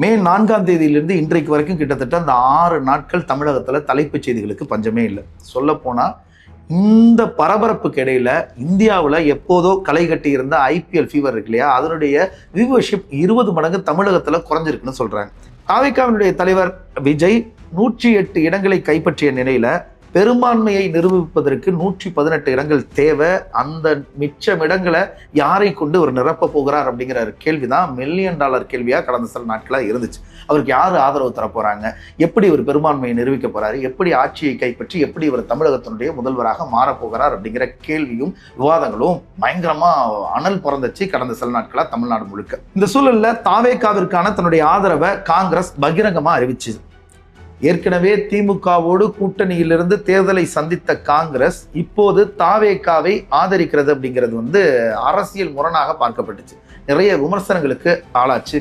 மே 4ஆம் தேதியிலிருந்து இன்றைக்கு வரைக்கும் கிட்டத்தட்ட அந்த 6 நாட்கள் தமிழகத்தில் தலைப்புச் செய்திகளுக்கு பஞ்சமே இல்லை. சொல்லப்போனால் இந்த பரபரப்புக்கு இடையில இந்தியாவில் எப்போதோ களை கட்டி இருந்த ஐபிஎல் ஃபீவர் இருக்கு இல்லையா, அதனுடைய வியூவர்ஷிப் 20 மடங்கு தமிழகத்தில் குறைஞ்சிருக்குன்னு சொல்றாங்க. தாவேகாவினுடைய தலைவர் விஜய் 108 இடங்களை கைப்பற்றிய நிலையில பெரும்பான்மையை நிரூபிப்பதற்கு 118 இடங்கள் தேவை. அந்த மிச்சம் இடங்களை யாரை கொண்டு ஒரு நிரப்ப போகிறார் அப்படிங்கிற கேள்விதான் $1 மில்லியன் கேள்வியா கடந்த சில நாட்களாக இருந்துச்சு. அவருக்கு யாரு ஆதரவு தர போறாங்க, எப்படி ஒரு பெரும்பான்மையை நிரூபிக்க போறாரு, எப்படி ஆட்சியை கைப்பற்றி எப்படி இவர் தமிழகத்தினுடைய முதல்வராக மாறப்போகிறார் அப்படிங்கிற கேள்வியும் விவாதங்களும் பயங்கரமா அனல் பிறந்துச்சு கடந்த சில நாட்களா தமிழ்நாடு முழுக்க. இந்த சூழல்ல தாவேகாவிற்கான தன்னுடைய ஆதரவை காங்கிரஸ் பகிரங்கமா அறிவிச்சு, ஏற்கனவே திமுகவோடு கூட்டணியிலிருந்து தேர்தலை சந்தித்த காங்கிரஸ் இப்போது தாவேகாவை ஆதரிக்கிறது அப்படிங்கிறது அரசியல் முரணாக பார்க்கப்பட்டுச்சு. நிறைய விமர்சனங்களுக்கு ஆளாச்சு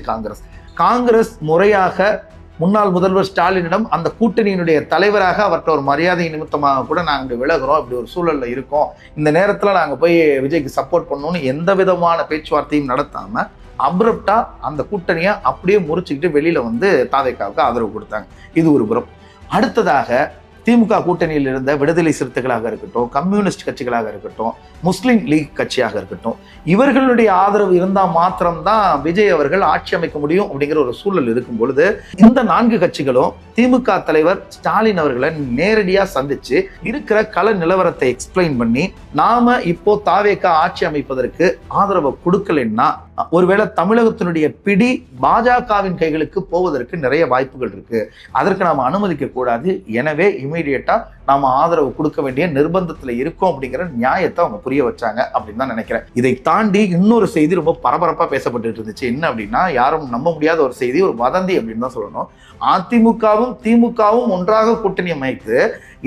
காங்கிரஸ் முறையாக முன்னாள் முதல்வர் ஸ்டாலினிடம் அந்த கூட்டணியினுடைய தலைவராக அவர்கிட்ட ஒரு மரியாதை நிமித்தமாக கூட நாங்கள் விலகிறோம், இப்படி ஒரு சூழல்ல இருக்கோம், இந்த நேரத்தில் நாங்கள் போய் விஜய்க்கு சப்போர்ட் பண்ணணும்னு எந்த விதமான பேச்சுவார்த்தையும் நடத்தாம அப்ரப்டா அந்த கூட்டணியை அப்படியே முறிச்சுக்கிட்டு வெளியில தாவேகாவுக்கு ஆதரவு கொடுத்தாங்க. இது ஒரு புறம். அடுத்ததாக திமுக கூட்டணியில் இருந்த விடுதலை சிறுத்தைகளாக இருக்கட்டும், கம்யூனிஸ்ட் கட்சிகளாக இருக்கட்டும், முஸ்லீம் லீக் கட்சியாக இருக்கட்டும், இவர்களுடைய ஆதரவு இருந்தால் மாத்திரம்தான் விஜய் அவர்கள் ஆட்சி அமைக்க முடியும் அப்படிங்கிற ஒரு சூழல் இருக்கும் பொழுது இந்த 4 கட்சிகளும் திமுக தலைவர் ஸ்டாலின் அவர்களை நேரடியா சந்திச்சு இருக்கிற கள நிலவரத்தை எக்ஸ்பிளைன் பண்ணி, நாம இப்போ தாவேகா ஆட்சி அமைப்பதற்கு ஆதரவை கொடுக்கலன்னா ஒருவேளை தமிழகத்தினுடைய பிடி பாஜகவின் கைகளுக்கு போவதற்கு நிறைய வாய்ப்புகள் இருக்கு, அதற்கு நாம அனுமதிக்க கூடாது, எனவே இமீடியட்டா நாம ஆதரவு கொடுக்க வேண்டிய நிர்பந்தத்துல இருக்கோம் அப்படிங்கிற நியாயத்தை அவங்க புரிய வச்சாங்க அப்படின்னு தான் நினைக்கிறேன். இதை தாண்டி இன்னொரு செய்தி ரொம்ப பரபரப்பா பேசப்பட்டு இருந்துச்சு. என்ன அப்படின்னா, யாரும் நம்ப முடியாத ஒரு செய்தி, ஒரு வதந்தி அப்படின்னு தான் சொல்லணும். அதிமுகவும் திமுகவும் ஒன்றாக கூட்டணி அமைத்து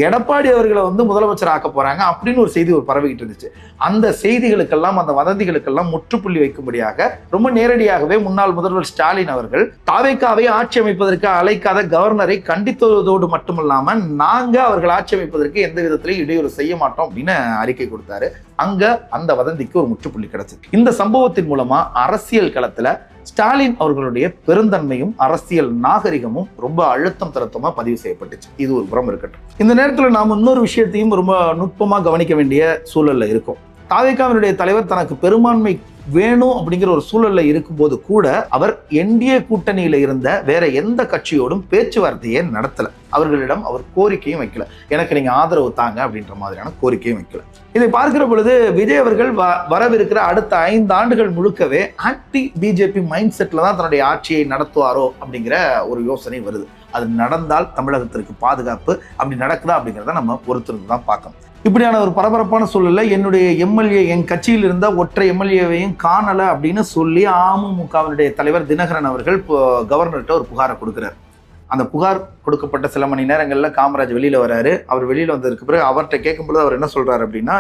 எடப்பாடி அவர்களை முதலமைச்சர் ஆக்க போறாங்க அப்படின்னு ஒரு செய்தி பரவிக்கிட்டு இருந்துச்சு. அந்த செய்திகளுக்கெல்லாம், அந்த வதந்திகளுக்கெல்லாம் முற்றுப்புள்ளி வைக்கும்படியாக ரொம்ப நேரடியாகவே முன்னாள் முதல்வர் ஸ்டாலின் அவர்கள் தாவேகாவை ஆட்சி அமைப்பதற்கு அழைக்காத கவர்னரை கண்டித்ததோடு மட்டுமல்லாம நாங்க அவர்கள் ஆட்சி அமைப்பதற்கு எந்த விதத்திலையும் இடையூறு செய்ய மாட்டோம் அப்படின்னு அறிக்கை கொடுத்தாரு. அங்க அந்த வதந்திக்கு ஒரு முற்றுப்புள்ளி கிடைச்சது. இந்த சம்பவத்தின் மூலமா அரசியல் களத்துல ஸ்டாலின் அவர்களுடைய பெருந்தன்மையும் அரசியல் நாகரிகமும் ரொம்ப அழுத்தம் திருத்தமா பதிவு செய்யப்பட்டுச்சு. இது ஒரு புறம் இருக்கட்டும். இந்த நேரத்தில் நாம் இன்னொரு விஷயத்தையும் ரொம்ப நுட்பமா கவனிக்க வேண்டிய சூழல்ல இருக்கும். தாவேகாவினுடைய தலைவர் தனக்கு பெரும்பான்மை வேணும் அப்படிங்கிற ஒரு சூழல்ல இருக்கும்போது கூட அவர் என்டிஏ கூட்டணியில இருந்த வேற எந்த கட்சியோடும் பேச்சுவார்த்தையே நடத்தல. அவர்களிடம் அவர் கோரிக்கையும் வைக்கல, எனக்கு நீங்க ஆதரவு தாங்க அப்படின்ற மாதிரியான கோரிக்கையும் வைக்கல. இதை பார்க்கிற பொழுது விஜய் அவர்கள் வரவிருக்கிற அடுத்த 5 ஆண்டுகள் முழுக்கவே ஆன்டி பிஜேபி மைண்ட் செட்ல தான் தன்னுடைய ஆட்சியை நடத்துவாரோ அப்படிங்கிற ஒரு யோசனை வருது. அது நடந்தால் தமிழகத்திற்கு பாதுகாப்பு, அப்படி நடக்குதா அப்படிங்கிறத நம்ம பொறுத்திருந்து தான் பார்க்கணும். இப்படியான ஒரு பரபரப்பான சூழல்ல என்னுடைய எம்எல்ஏ, என் கட்சியில் இருந்த ஒற்றை எம்எல்ஏவையும் காணல அப்படின்னு சொல்லி அமமுகவினுடைய தலைவர் தினகரன் அவர்கள் கவர்னர்கிட்ட ஒரு புகாரை கொடுக்கிறார். அந்த புகார் கொடுக்கப்பட்ட சில மணி நேரங்கள்ல காமராஜ் வெளியில வராரு. அவர் வெளியில வந்ததுக்கு பிறகு அவர்கிட்ட கேட்கும்போது அவர் என்ன சொல்றாரு அப்படின்னா,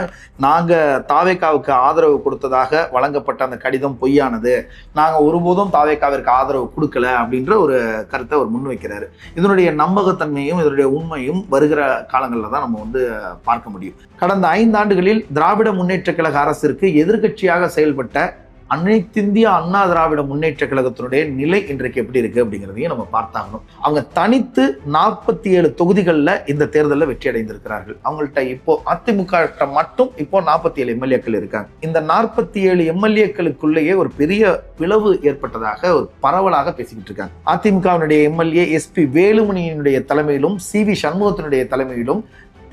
நாங்க தாவேகாவுக்கு ஆதரவு கொடுத்ததாக வழங்கப்பட்ட அந்த கடிதம் பொய்யானது, நாங்க ஒருபோதும் தாவேகாவிற்கு ஆதரவு கொடுக்கல அப்படின்ற ஒரு கருத்தை அவர் முன்வைக்கிறாரு. இதனுடைய நம்பகத்தன்மையும் இதனுடைய உண்மையும் வருகிற காலங்களில் தான் நம்ம பார்க்க முடியும். கடந்த 5 ஆண்டுகளில் திராவிட முன்னேற்ற கழக அரசிற்கு எதிர்கட்சியாக செயல்பட்ட அனைத்திந்திய அண்ணா திராவிட முன்னேற்ற கழகத்தினுடைய நிலை இன்றைக்கு எப்படி இருக்கு அப்படிங்கிறதையும் நம்ம பார்த்தாகணும். அவங்க தனித்து 47 தொகுதிகளில் இந்த தேர்தலில் வெற்றி அடைந்திருக்கிறார்கள். அவங்கள்ட்ட இப்போ அதிமுக மட்டும் இப்போ 47 எம்எல்ஏக்கள் இருக்காங்க. இந்த 47 எம்எல்ஏக்களுக்குள்ளேயே ஒரு பெரிய பிளவு ஏற்பட்டதாக ஒரு பரவலாக பேசிக்கிட்டு இருக்காங்க. அதிமுகவினுடைய எம்எல்ஏ எஸ்பி வேலுமணியினுடைய தலைமையிலும் சிவி சண்முகத்தினுடைய தலைமையிலும்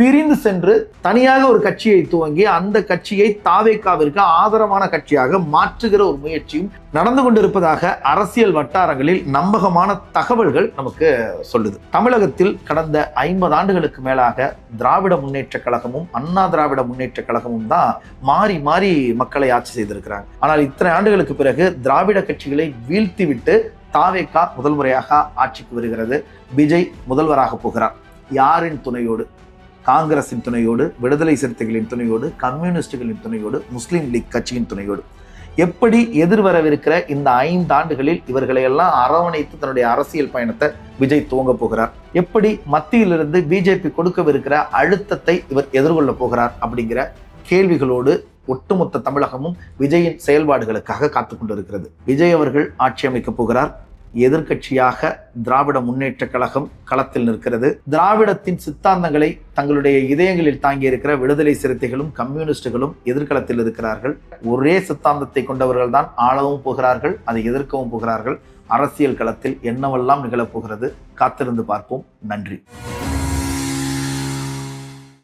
பிரிந்து சென்று தனியாக ஒரு கட்சியை துவங்கி அந்த கட்சியை தாவேகாவிற்கு ஆதரவான கட்சியாக மாற்றுகிற ஒரு முயற்சியும் நடந்து கொண்டிருப்பதாக அரசியல் வட்டாரங்களில் நம்பகமான தகவல்கள் நமக்கு சொல்லுது. தமிழகத்தில் கடந்த 50 ஆண்டுகளுக்கு மேலாக திராவிட முன்னேற்ற கழகமும் அண்ணா திராவிட முன்னேற்ற கழகமும் தான் மாறி மாறி மக்களை ஆட்சி செய்திருக்கிறாங்க. ஆனால் இத்தனை ஆண்டுகளுக்கு பிறகு திராவிட கட்சிகளை வீழ்த்திவிட்டு தாவேகா முதல் முறையாக ஆட்சிக்கு வருகிறது. விஜய் முதல்வராக போகிறார். யாரின் துணையோடு? காங்கிரசின் துணையோடு, விடுதலை சிறுத்தைகளின் துணையோடு, கம்யூனிஸ்டுகளின் துணையோடு, முஸ்லீம் லீக் கட்சியின் துணையோடு. எப்படி எதிர்வரவிருக்கிற இந்த 5 ஆண்டுகளில் இவர்களை எல்லாம் அரவணைத்து தன்னுடைய அரசியல் பயணத்தை விஜய் துவங்க போகிறார்? எப்படி மத்தியிலிருந்து பிஜேபி கொடுக்கவிருக்கிற அழுத்தத்தை இவர் எதிர்கொள்ள போகிறார் அப்படிங்கிற கேள்விகளோடு ஒட்டுமொத்த தமிழகமும் விஜயின் செயல்பாடுகளுக்காக காத்துக் கொண்டிருக்கிறது. விஜய் அவர்கள் ஆட்சி அமைக்கப் போகிறார். எதிர்க்கட்சியாக திராவிட முன்னேற்ற கழகம் களத்தில் நிற்கிறது. திராவிடத்தின் சித்தாந்தங்களை தங்களுடைய இதயங்களில் தாங்கி இருக்கிற விடுதலை சிறுத்தைகளும் கம்யூனிஸ்டுகளும் எதிர்காலத்தில் இருக்கிறார்கள். ஒரே சித்தாந்தத்தை கொண்டவர்கள் தான் ஆளவும் போகிறார்கள், அதை எதிர்க்கவும் போகிறார்கள். அரசியல் களத்தில் என்னவெல்லாம் நிகழப்போகிறது, காத்திருந்து பார்ப்போம். நன்றி.